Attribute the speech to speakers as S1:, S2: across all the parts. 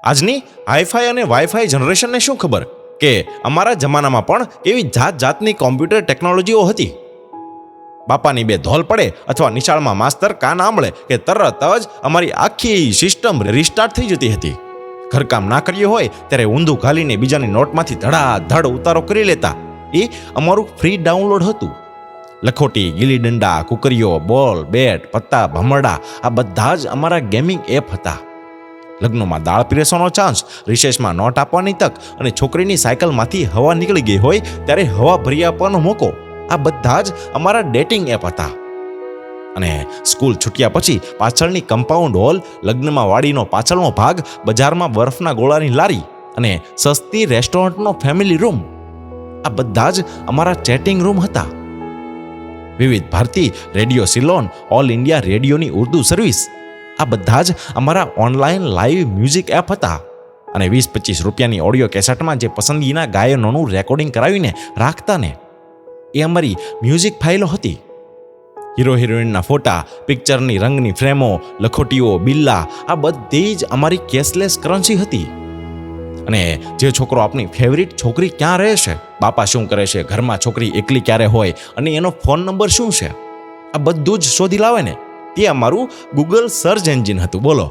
S1: આજની હાઈફાઈ અને વાઈફાઈ જનરેશનને શું ખબર કે અમારા જમાનામાં પણ એવી જાત જાતની કોમ્પ્યુટર ટેકનોલોજીઓ હતી. બાપાની બે ધોલ પડે અથવા નિશાળમાં માસ્તર કાન આંબળે કે તરત જ અમારી આખી સિસ્ટમ રિસ્ટાર્ટ થઈ જતી હતી. ઘરકામ ના કર્યું હોય ત્યારે ઊંધું ઘાલીને બીજાની નોટમાંથી ધડાધડ ઉતારો કરી લેતા. એ અમારું ફ્રી ડાઉનલોડ હતું. લખોટી, ગીલી ડંડા, કુકરીઓ, બોલ, બેટ, પત્તા, ભમરડા આ બધા જ અમારા ગેમિંગ એપ હતા. લગ્નોમાં દાળ પીરસવાનો ચાન્સ, રિસેસમાં નોટ આપવાની તક અને છોકરીની સાયકલમાંથી હવા નીકળી ગઈ હોય ત્યારે હવા ભરી આપવાનો મોકો, આ બધા જ અમારા ડેટિંગ એપ હતા. અને સ્કૂલ છૂટ્યા પછી પાછળની કમ્પાઉન્ડ હોલ, લગ્નમાં વાડીનો પાછળનો ભાગ, બજારમાં બરફના ગોળાની લારી અને સસ્તી રેસ્ટોરન્ટનો ફેમિલી રૂમ, આ બધા જ અમારા ચેટિંગ રૂમ હતા. Vividh Bharati, radio Ceylon, all India રેડિયોની ઉર્દુ સર્વિસ, આ બધા જ અમારા ઓનલાઈન લાઈવ મ્યુઝિક એપ હતા. અને 20-25 રૂપિયાની ઓડિયો કેસેટમાં જે પસંદગીના ગાયનોનું રેકોર્ડિંગ કરાવીને રાખતા ને એ અમારી મ્યુઝિક ફાઇલો હતી. હીરો હિરોઈનના ફોટા, પિક્ચરની રંગની ફ્રેમો, લખોટીઓ, બિલ્લા આ બધી જ અમારી કેશલેસ કરન્સી હતી. અને જે છોકરો આપણી ફેવરિટ છોકરી ક્યાં રહે છે, બાપા શું કરે છે, ઘરમાં છોકરી એકલી ક્યારે હોય અને એનો ફોન નંબર શું છે, આ બધું જ શોધી લાવે ને તે અમારું ગૂગલ સર્ચ એન્જિન હતું. બોલો.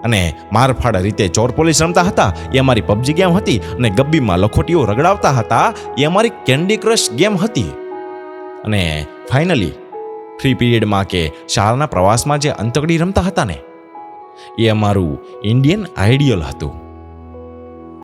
S1: અને મારફાડ રીતે ચોર પોલીસ રમતા હતા એ અમારી પબજી ગેમ હતી. અને ગબ્બીમાં લખોટીઓ રગડાવતા હતા એ અમારી કેન્ડી ક્રશ ગેમ હતી. અને ફાઇનલી ફ્રી પીરિયડમાં કે શાળાના પ્રવાસમાં જે અંતકડી રમતા હતા ને એ અમારું ઇન્ડિયન આઈડિયલ હતું.